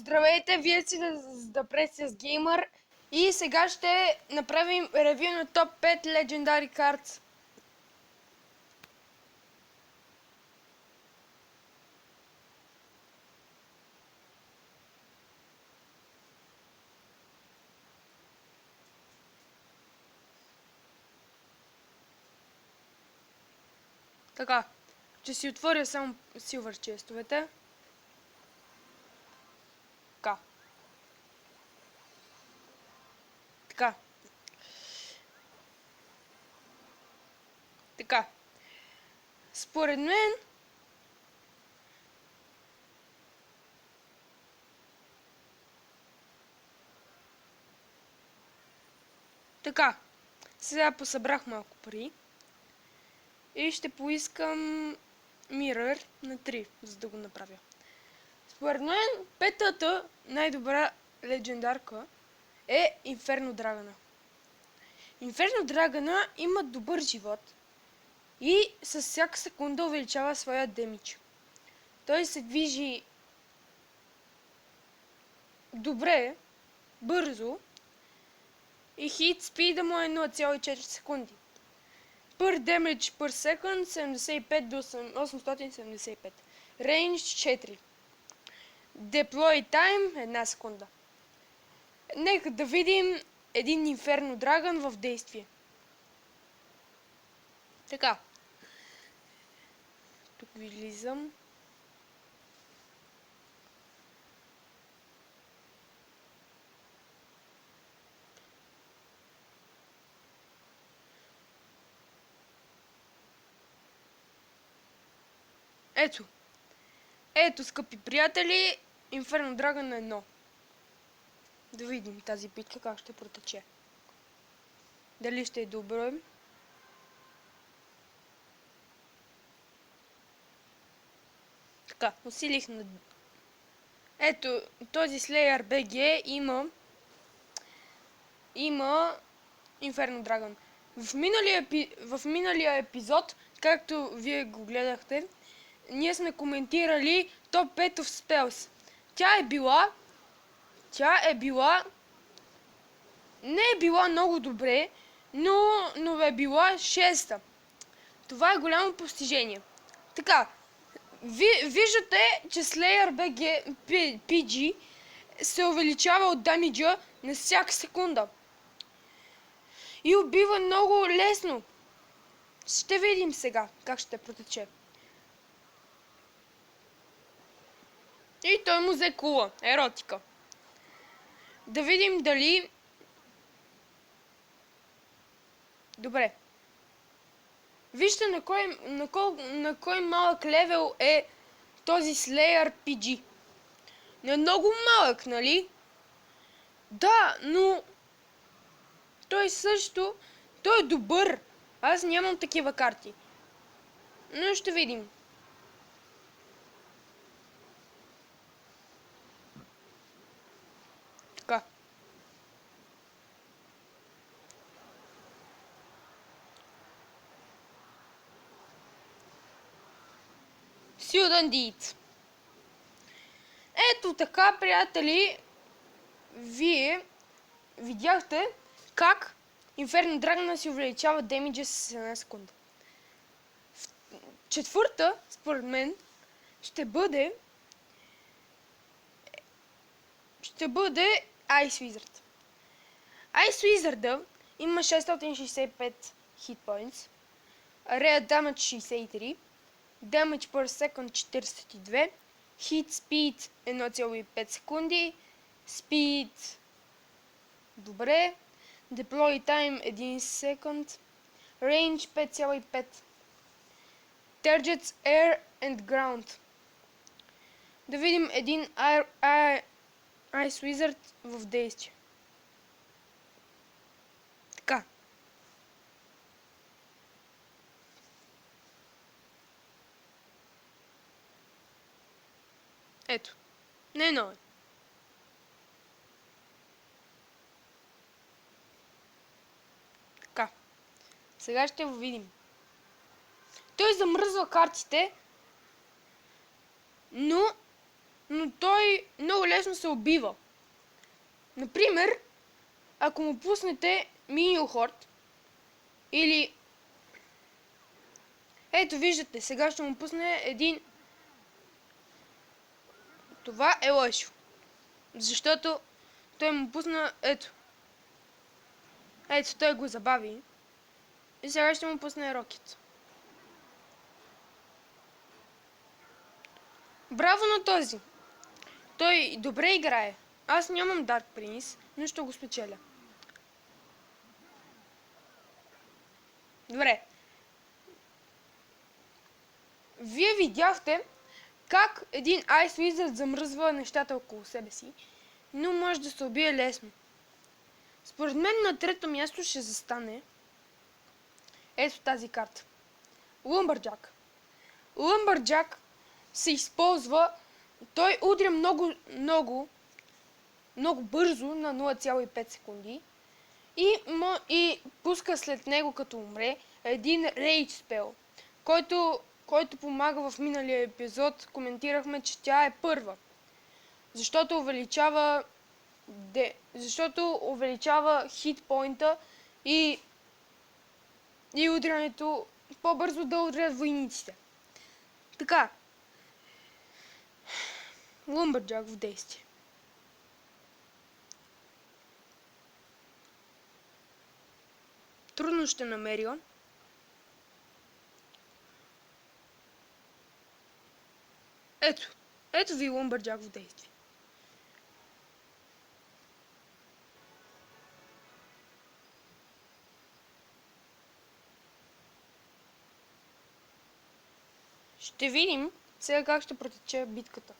Здравейте, вие си да Precious Gamer и сега ще направим ревю на топ 5 Legendary Cards. Така, ще си отворя само Silver честовете. Така. Така. Така. Според мен така. Сега посъбрах малко пари. И ще поискам Mirror на 3, за да го направя. Според мен петата най-добра легендарка е Inferno Dragon. Inferno Dragon има добър живот и с всяка секунда увеличава своя демидж. Той се движи добре, бързо и хит спида му е 0,4 секунди. Per damage per second 75 до 875. Range 4. Deploy time 1 секунда. Нека да видим един Inferno Dragon в действие. Така. Тук влизам. Ето. Ето, скъпи приятели, Inferno Dragon на 1. Да видим тази битка как ще протече. Дали ще е добро? Така, усилих на... Ето, този Slayer BG има Inferno Dragon. В миналия епизод, както вие го гледахте, ние сме коментирали топ 5 of Spells. Не е била много добре, но е била 6-та. Това е голямо постижение. Така, виждате, че Slayer PG се увеличава от дамиджа на всяка секунда. И убива много лесно. Ще видим сега как ще протече. И той му взе кула, еротика. Да видим дали... Добре. Вижте на кой малък левел е този Slayer PG. Не много малък, нали? Да, но... Той е добър. Аз нямам такива карти. Но ще видим. Така. Сюдан Дит. Ето така, приятели, вие видяхте как Inferno Dragon си увеличава демиджа с 1 секунда. Четвърта, според мен, ще бъде Ice Wizard. Ice Wizard има 665 hit points, Area Damage 63, Damage per second 42, Hit Speed 1,5 секунди, Speed добре, Deploy Time 1 секунд, Range 5,5, Targets Air and Ground. Да видим един Ice Wizard в действие. Така. Ето. Не е ново. Така. Сега ще го видим. Той замръзва картите, но той много лесно лесно се убива. Например, ако му пуснете Миниохорд или... Ето виждате, сега ще му пусне един... Това е лошо. Защото той му пусна... Ето. Ето, той го забави. И сега ще му пусне Рокет. Браво на този! Той добре играе. Аз нямам Dark Prince, но ще го спечеля. Добре. Вие видяхте как един Ice Wizard замръзва нещата около себе си, но може да се убие лесно. Според мен на трето място ще застане ето тази карта. Lumberjack. Lumberjack се използва, той удря много бързо на 0,5 секунди и пуска след него, като умре, един Rage Spell, който помага. В миналия епизод коментирахме, че тя е първа, защото увеличава хитпоинта и удрянето, по-бързо да удрят войниците. Така. Lumberjack в действие. Трудно ще намеря. Ето ви Lumberjack в действие. Ще видим сега как ще протече битката.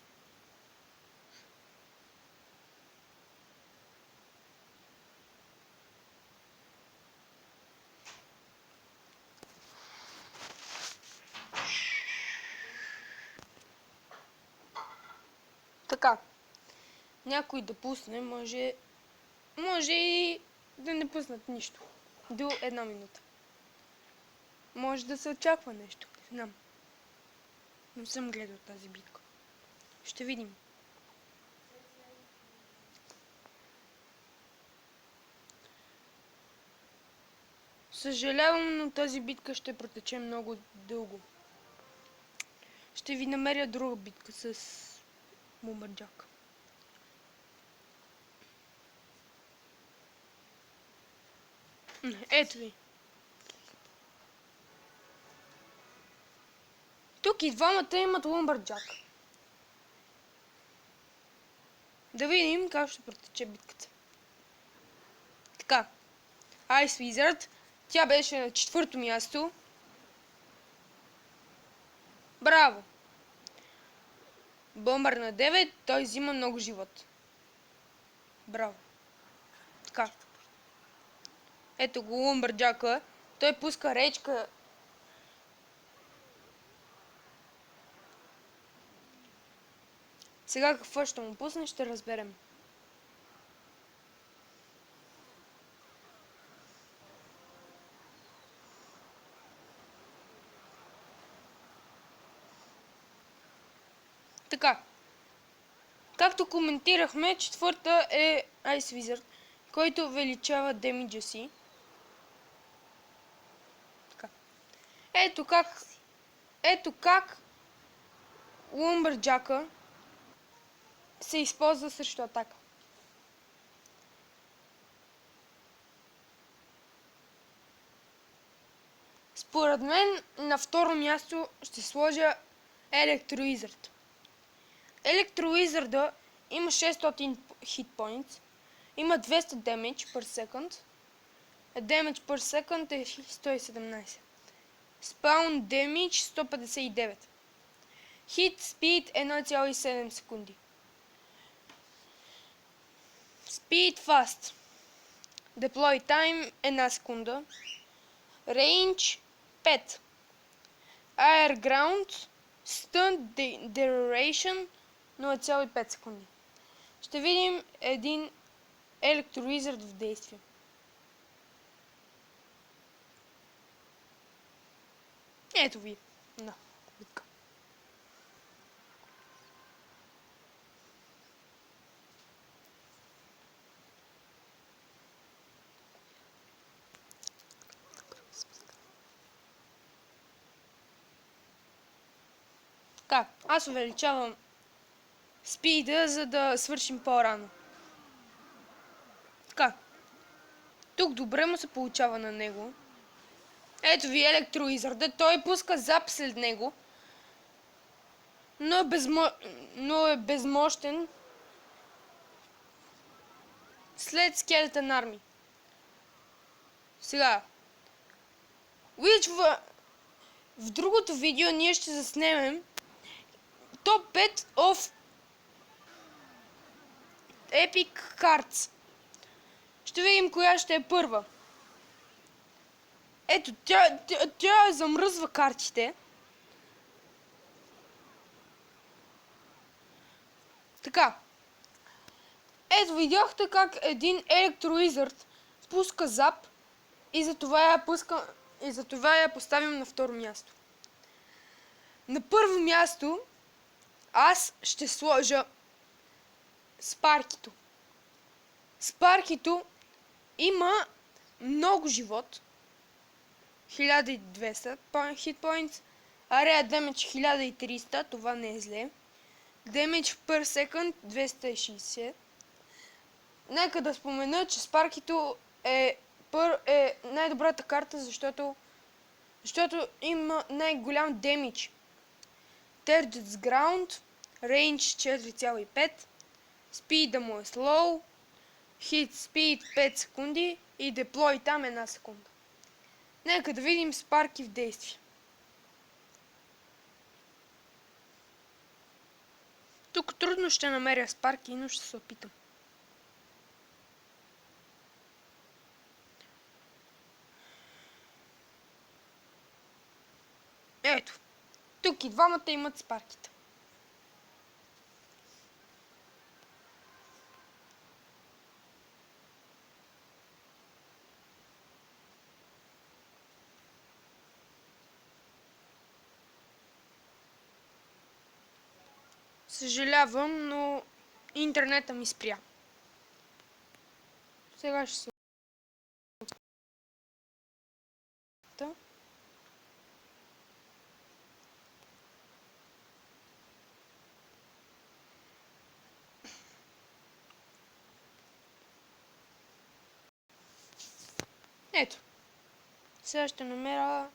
Така. Някой да пусне, може и да не пуснат нищо. До 1 минута. Може да се очаква нещо. Не знам. Не съм гледал тази битка. Ще видим. Съжалявам, но тази битка ще протече много дълго. Ще ви намеря друга битка с Lumberjack. Ето ви. Тук и двамата имат Lumberjack. Да видим как ще протече битката. Така. Ice Wizard. Тя беше на 4-то място. Браво! Бомбър на 9. Той взима много живот. Браво. Така. Ето го Lumberjack-а. Той пуска речка. Сега какво ще му пусне, ще разберем. Така. Както коментирахме, 4-та е Ice Wizard, който увеличава демиджа си. Така. Ето как Lumberjack-а се използва срещу атака. Според мен на второ място ще сложа Electro Wizard. Electro Wizard има 600 hit points, има 200 damage per second. Damage per second е 117. Spawn damage 159. Hit speed 1,7 секунди. Speed fast. Deploy time 1 секунда. Range 5. Air ground stun duration 0,5 секунди. Ще видим един Electro Wizard в действие. Ето ви. На битка. Така, аз увеличавам спида, за да свършим по-рано. Така. Тук добре му се получава на него. Ето ви електроизърда. Той пуска зап след него. Но е безмощен. След Скелетън Арми. Сега. В другото видео ние ще заснемем топ 5 of Epic Cards. Ще видим коя ще е първа. Ето, тя замръзва картите. Така. Ето, видяхте как един електроизърд спуска зап и затова я поставим на второ място. На първо място аз ще сложа Спаркито. Спаркито има много живот. 1200 hit points. Area damage 1300, това не е зле. Damage per second 260. Нека да спомена, че Спаркито е най-добрата карта, защото има най-голям демидж. Target's Ground, Range 4,5, Speed му е slow, Hit Speed 5 секунди и Deploy там 1 секунда. Нека да видим Спарки в действие. Тук трудно ще намеря Спарки, но ще се опитам. Ето. Тук и двамата имат Спарките. Съжалявам, но интернета ми спря. Сега ще се... Ето. Сега ще намеря...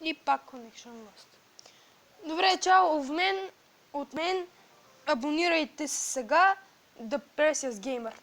И пак Connection Lost. Добре, чао от мен. Абонирайте се сега. The Precious Gamer.